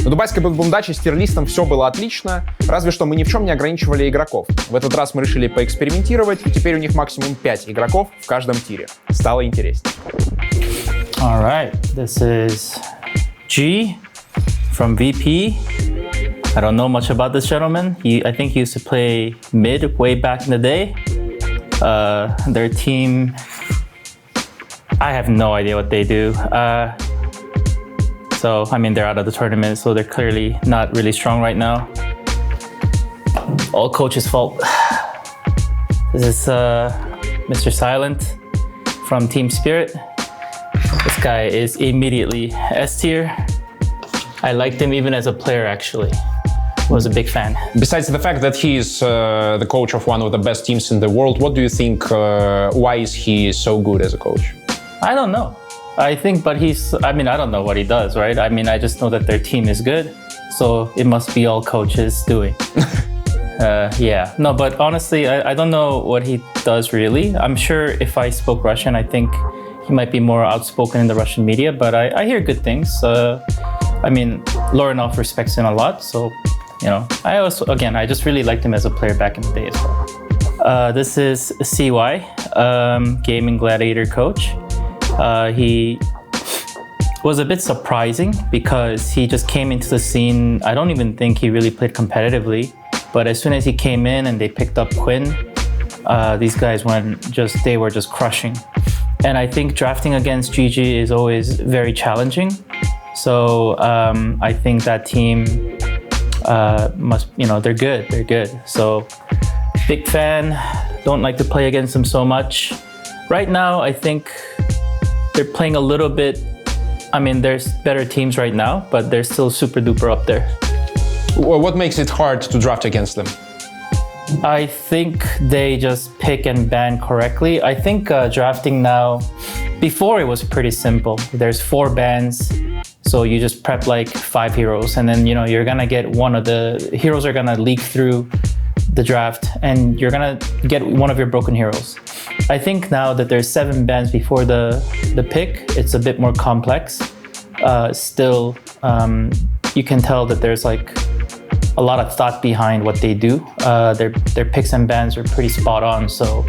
На дубайской бомбардаче с тир-листом все было отлично, разве что мы ни в чем не ограничивали игроков. В этот раз мы решили поэкспериментировать, и теперь у них максимум 5 игроков в каждом тире. Стало интереснее. All right, this is G from VP. I don't know much about this gentleman. I think he used to play mid way back in the day. Their team, I have no idea what they do. So, I mean, they're out of the tournament, so they're clearly not really strong right now. All coach's fault. This is Mr. Silent from Team Spirit. This guy is immediately S tier. I liked him even as a player, actually. Was a big fan. Besides the fact that he is the coach of one of the best teams in the world, what do you think, why is he so good as a coach? I don't know. I think, but I don't know what he does, right? I mean, I just know that their team is good, so it must be all coaches doing. Yeah, no, but honestly, I don't know what he does really. I'm sure if I spoke Russian, I think he might be more outspoken in the Russian media, but I hear good things. I mean, Lorinov respects him a lot, so, you know, I just really liked him as a player back in the day as well. This is CY, Gaming Gladiator coach. He was a bit surprising because he just came into the scene. I don't even think he really played competitively, but as soon as he came in and they picked up Quinn, these guys they were just crushing. And I think drafting against GG is always very challenging. So I think that team they're good. So big fan, don't like to play against them so much. Right now, I think they're playing a little bit, I mean, there's better teams right now, but they're still super duper up there. What makes it hard to draft against them? I think they just pick and ban correctly. I think drafting now, before it was pretty simple. There's 4 bans, so you just prep like 5 heroes, and then you're gonna get one of the heroes are gonna leak through the draft, and you're gonna get one of your broken heroes. I think now that there's 7 bans before the pick, it's a bit more complex. Still, you can tell that there's like a lot of thought behind what they do. Their picks and bans are pretty spot on, so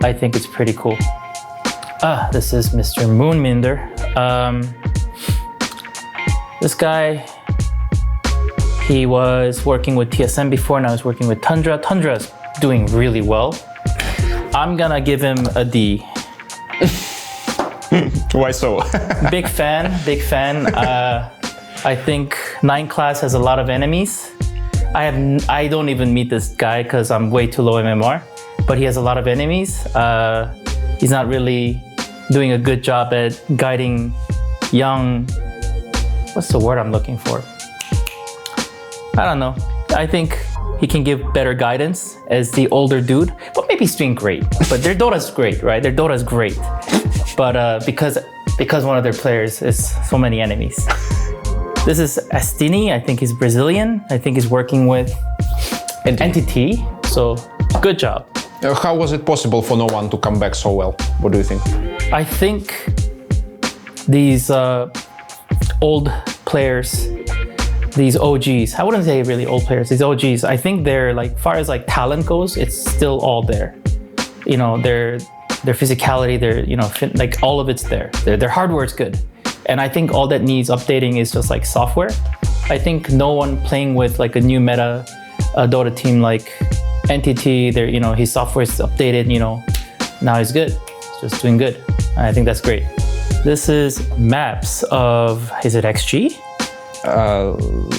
I think it's pretty cool. This is Mr. Moonminder. This guy, he was working with TSM before, now he's working with Tundra. Tundra's doing really well. I'm gonna give him a D. Why so? Big fan. I think 9 class has a lot of enemies. I don't even meet this guy because I'm way too low MMR, but he has a lot of enemies. He's not really doing a good job at guiding young, what's the word I'm looking for? I don't know. I think he can give better guidance as the older dude, but maybe he's doing great. But their Dota's great, right? Their Dota's great. But because one of their players is so many enemies. This is Astini. I think he's Brazilian. I think he's working with Entity. So good job. How was it possible for no one to come back so well? What do you think? I think these old players, these OGs, I wouldn't say really old players, these OGs, I think they're like, far as like talent goes, it's still all there. Their physicality, like all of it's there. Their hardware is good. And I think all that needs updating is just like software. I think no one playing with like a new meta Dota team like Entity, his software is updated, now he's good. He's just doing good. I think that's great. This is maps of, is it XG?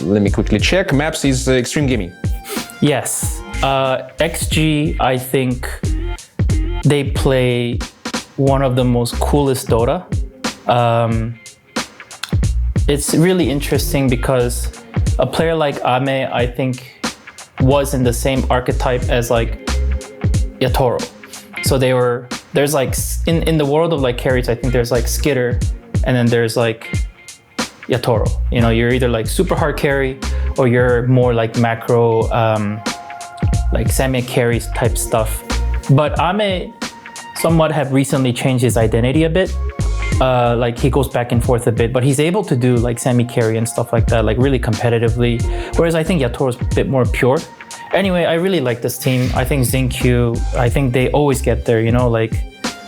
Let me quickly check. Maps is Extreme Gaming. Yes. XG, I think they play one of the most coolest Dota. It's really interesting because a player like Ame, I think, was in the same archetype as like Yatoro. So there's like, in the world of like carries, I think there's like Skitter, and then there's like Yatoro. You're either like super hard carry, or you're more like macro, like semi-carry type stuff. But Ame somewhat have recently changed his identity a bit. Like he goes back and forth a bit, but he's able to do like semi-carry and stuff like that, like really competitively. Whereas I think Yatoro's a bit more pure. Anyway, I really like this team. I think Xingqiu, I think they always get there, you know, like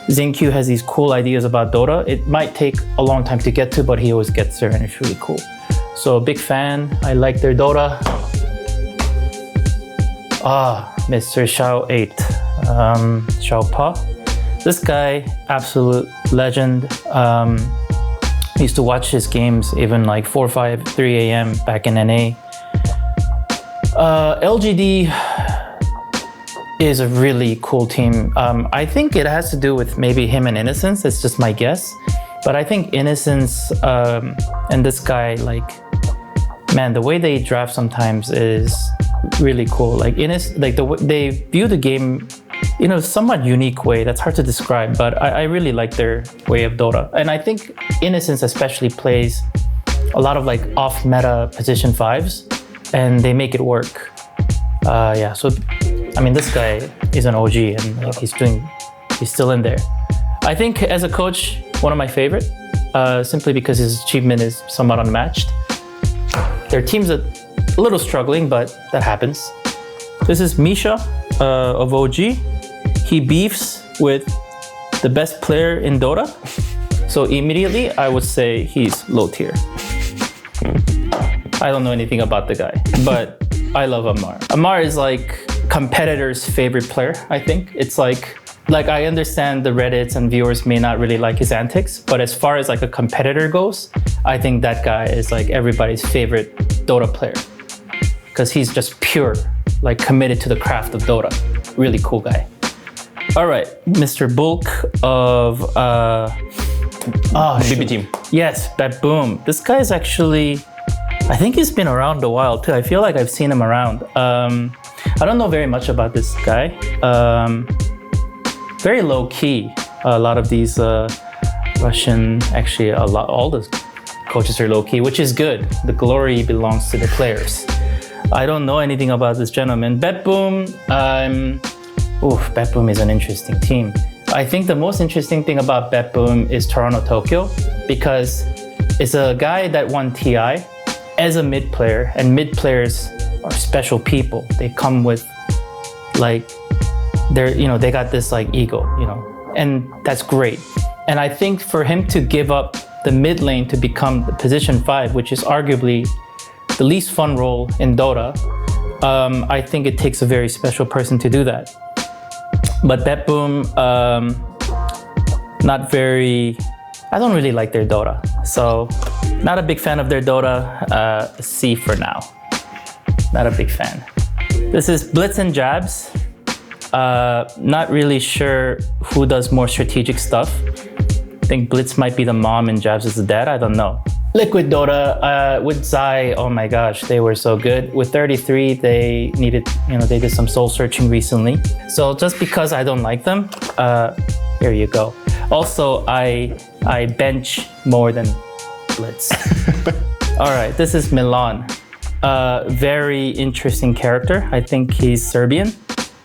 Xingqiu has these cool ideas about Dota. It might take a long time to get to, but he always gets there and it's really cool. So big fan, I like their Dota. Mr. Xiao 8, Xiao Pa. This guy, absolute legend. Used to watch his games even like 4, 5, 3 a.m. back in NA. LGD is a really cool team. I think it has to do with maybe him and Innocence. It's just my guess. But I think Innocence and this guy, like, man, the way they draft sometimes is really cool. Like the way they view the game, you know, somewhat unique way. That's hard to describe, but I really like their way of Dota. And I think Innocence especially plays a lot of like off-meta position 5s, and they make it work. Yeah, so I mean, this guy is an OG, and like, he's still in there. I think as a coach, one of my favorite, simply because his achievement is somewhat unmatched. Their team's a little struggling, but that happens. This is Misha of OG. He beefs with the best player in Dota. So immediately I would say he's low tier. I don't know anything about the guy, but I love Amar. Amar is like competitor's favorite player, I think. It's like I understand the Reddits and viewers may not really like his antics, but as far as like a competitor goes, I think that guy is like everybody's favorite Dota player. Because he's just pure, like committed to the craft of Dota. Really cool guy. All right, Mr. Bulk of BB team. Yes, Boom. This guy is actually, I think he's been around a while too. I feel like I've seen him around. I don't know very much about this guy. Very low key. A lot of these Russian, actually all the coaches are low key, which is good. The glory belongs to the players. I don't know anything about this gentleman. Boom. Boom is an interesting team. I think the most interesting thing about Boom is Toronto Tokyo, because it's a guy that won TI as a mid player, and mid players are special people. They come with like, they got this like ego, and that's great. And I think for him to give up the mid lane to become the position 5, which is arguably the least fun role in Dota, I think it takes a very special person to do that. But Boom, I don't really like their Dota. So not a big fan of their Dota, C for now. Not a big fan. This is Blitz and Jabs. Not really sure who does more strategic stuff. I think Blitz might be the mom and Jabs is the dad, I don't know. Liquid Dota, with Zai, oh my gosh, they were so good. With 33, they did some soul searching recently. So just because I don't like them, here you go. Also, I bench more than Blitz. All right, this is Milan. Very interesting character. I think he's Serbian.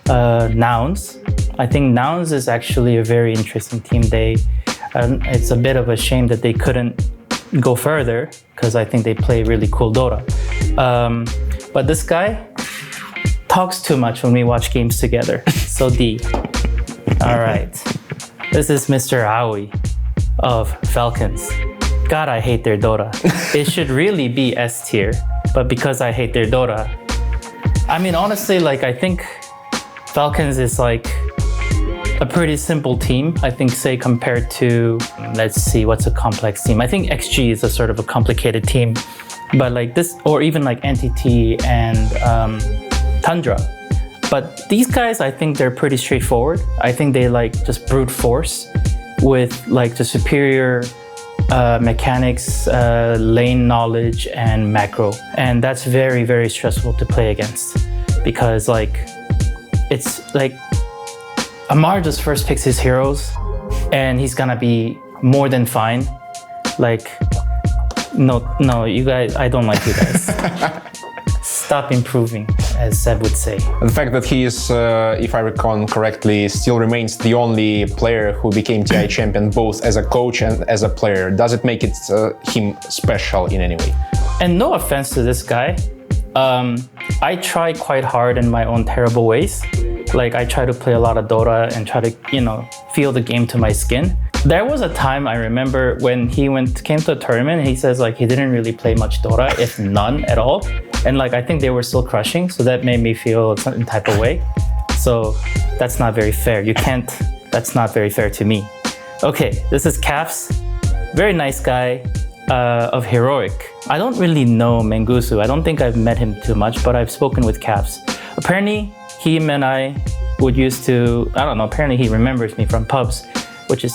Nouns. I think Nouns is actually a very interesting team. It's a bit of a shame that they couldn't go further, because I think they play really cool Dota. But this guy talks too much when we watch games together. So D. All right. This is Mr. Aoi of Falcons. God, I hate their Dota. It should really be S tier, but because I hate their Dota, I mean, honestly, like, I think Falcons is like a pretty simple team. I think, say, compared to, let's see, what's a complex team? I think XG is a sort of a complicated team, but like this, or even like NTT and Tundra. But these guys, I think they're pretty straightforward. I think they like just brute force with like the superior mechanics, lane knowledge, and macro. And that's very, very stressful to play against, because like, it's like Amar just first picks his heroes and he's gonna be more than fine. Like, no, you guys, I don't like you guys. stop improving, as Seb would say. The fact that he is, if I recall correctly, still remains the only player who became TI champion both as a coach and as a player, does it make it him special in any way? And no offense to this guy, I try quite hard in my own terrible ways. Like I try to play a lot of Dota and try to, feel the game to my skin. There was a time I remember when he came to a tournament, he says like he didn't really play much Dota, if none at all. And like I think they were still crushing, so that made me feel a certain type of way. So that's not very fair. That's not very fair to me. Okay, this is Caps. Very nice guy of Heroic. I don't really know Mengusu. I don't think I've met him too much, but I've spoken with Caps. Apparently, him and I would used to, I don't know, apparently he remembers me from pubs, which is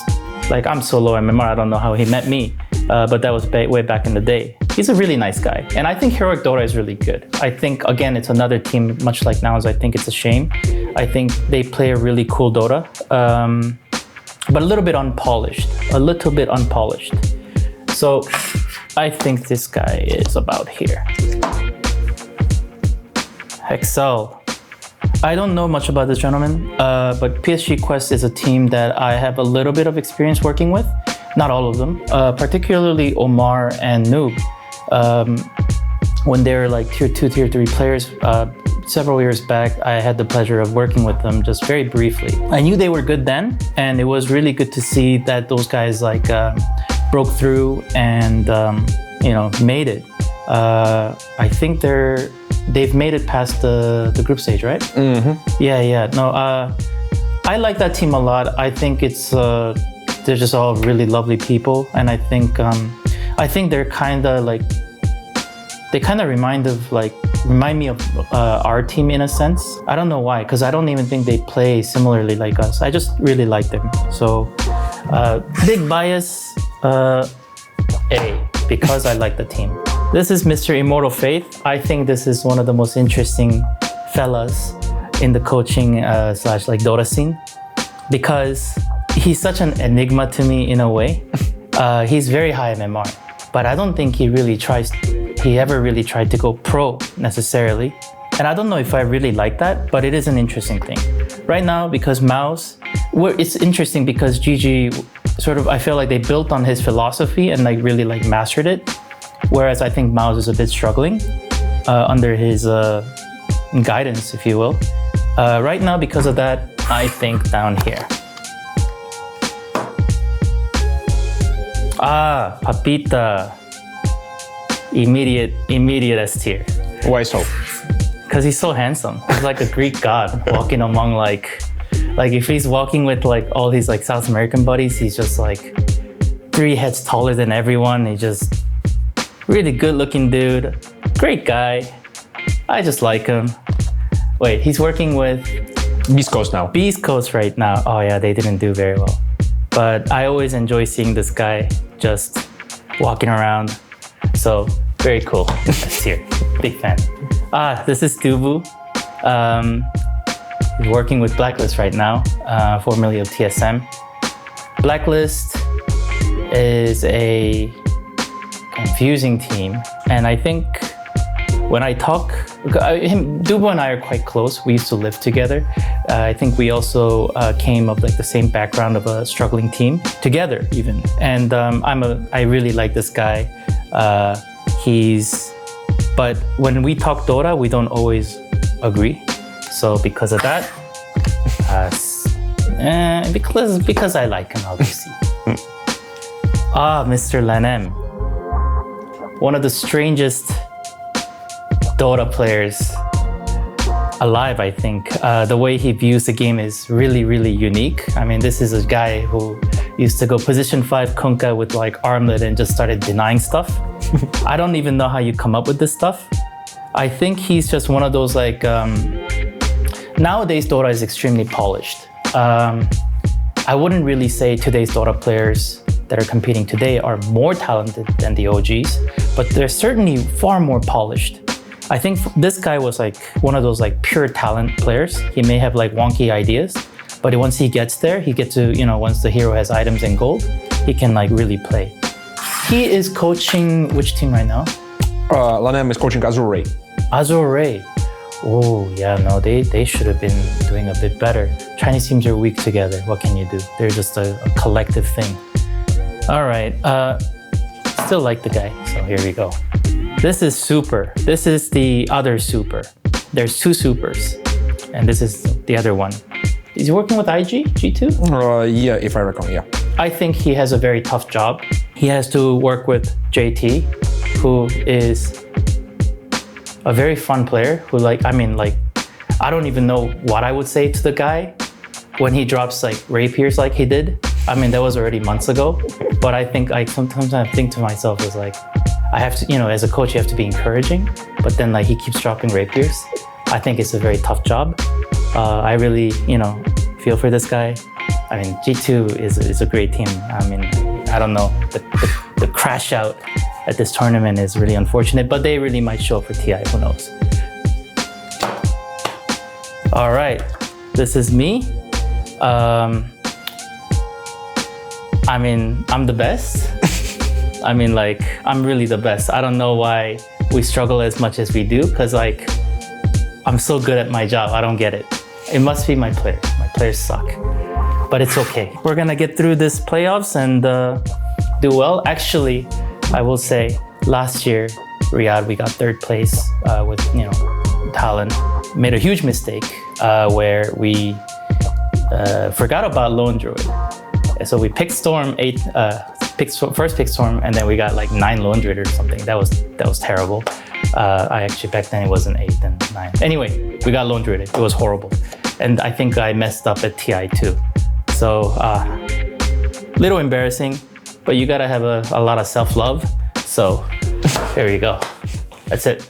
like, I'm so low MMR, I don't know how he met me, but that was way back in the day. He's a really nice guy. And I think Heroic Dota is really good. I think, again, it's another team, much like Nouns, I think it's a shame. I think they play a really cool Dota, but a little bit unpolished. So I think this guy is about here. Excel. I don't know much about this gentleman, but PSG Quest is a team that I have a little bit of experience working with. Not all of them, particularly Omar and Noob. When they're like tier 2, tier 3 players, several years back, I had the pleasure of working with them just very briefly. I knew they were good then, and it was really good to see that those guys like broke through and made it. I think they've made it past the group stage, right? Mm-hmm. Yeah. No, I like that team a lot. I think they're just all really lovely people, and I think they're kind of like, they kind of remind me of our team in a sense. I don't know why, because I don't even think they play similarly like us. I just really like them. So big bias, A, because I like the team. This is Mr. Immortal Faith. I think this is one of the most interesting fellas in the coaching / like Dota scene, because he's such an enigma to me in a way. He's very high MMR, but I don't think he ever really tried to go pro necessarily. And I don't know if I really like that, but it is an interesting thing. Right now, because Mouse, it's interesting because GG sort of, I feel like they built on his philosophy and like really like mastered it. Whereas I think Mouse is a bit struggling under his guidance, if you will. Right now, because of that, I think down here. Papita. Immediate S tier. Why so? Because he's so handsome. He's like a Greek god walking among like if he's walking with like all these like South American buddies, he's just like 3 heads taller than everyone. He's just really good looking dude. Great guy. I just like him. Wait, he's working with Beast Coast now. Beast Coast right now. Oh yeah, they didn't do very well. But I always enjoy seeing this guy just walking around. So very cool. That's here. Big fan. This is Dubu. He's working with Blacklist right now, formerly of TSM. Blacklist is a confusing team, and I think when I talk, Dubu and I are quite close. We used to live together. I think we also came of like the same background of a struggling team together, even. And I really like this guy. But when we talk Dota, we don't always agree. So because of that, because I like him, obviously. Mr. Lanem. One of the strangest Dota players alive, I think. The way he views the game is really, really unique. I mean, this is a guy who used to go position 5 Kunkka with like armlet and just started denying stuff. I don't even know how you come up with this stuff. I think he's just one of those like, nowadays Dota is extremely polished. I wouldn't really say today's Dota players that are competing today are more talented than the OGs, but they're certainly far more polished. I think this guy was like one of those like pure talent players. He may have like wonky ideas, but once he gets there, he gets to, once the hero has items and gold, he can like really play. He is coaching which team right now? Lanem is coaching Azure Ray. Azure. Oh, yeah, no, they should have been doing a bit better. Chinese teams are weak together. What can you do? They're just a collective thing. All right, still like the guy, so here we go. This is super. This is the other super. There's two supers, and this is the other one. Is he working with IG, G2? Yeah, if I recall, yeah. I think he has a very tough job. He has to work with JT, who is a very fun player who I don't even know what I would say to the guy when he drops like rapiers like he did. I mean, that was already months ago, but I think sometimes I think to myself is like, I have to, as a coach, you have to be encouraging, but then like he keeps dropping rapiers. I think it's a very tough job. I really, feel for this guy. I mean, G2 is a great team. I mean, I don't know, the crash out at this tournament is really unfortunate, but they really might show up for TI, who knows. All right, this is me. I mean, I'm the best. I mean, like, I'm really the best. I don't know why we struggle as much as we do, because like, I'm so good at my job, I don't get it. It must be my players. My players suck, but it's okay. We're gonna get through this playoffs and do well. Actually, I will say, last year, Riyadh, we got third place with, Talon. Made a huge mistake where we forgot about Lone Druid. So we picked Storm first picked Storm, and then we got like 9 Lone Druid or something. That was terrible. I actually, back then it wasn't 8 and 9. Anyway, we got Lone Druid. It was horrible. And I think I messed up at TI too. So, little embarrassing, but you gotta have a lot of self-love. So, there you go. That's it.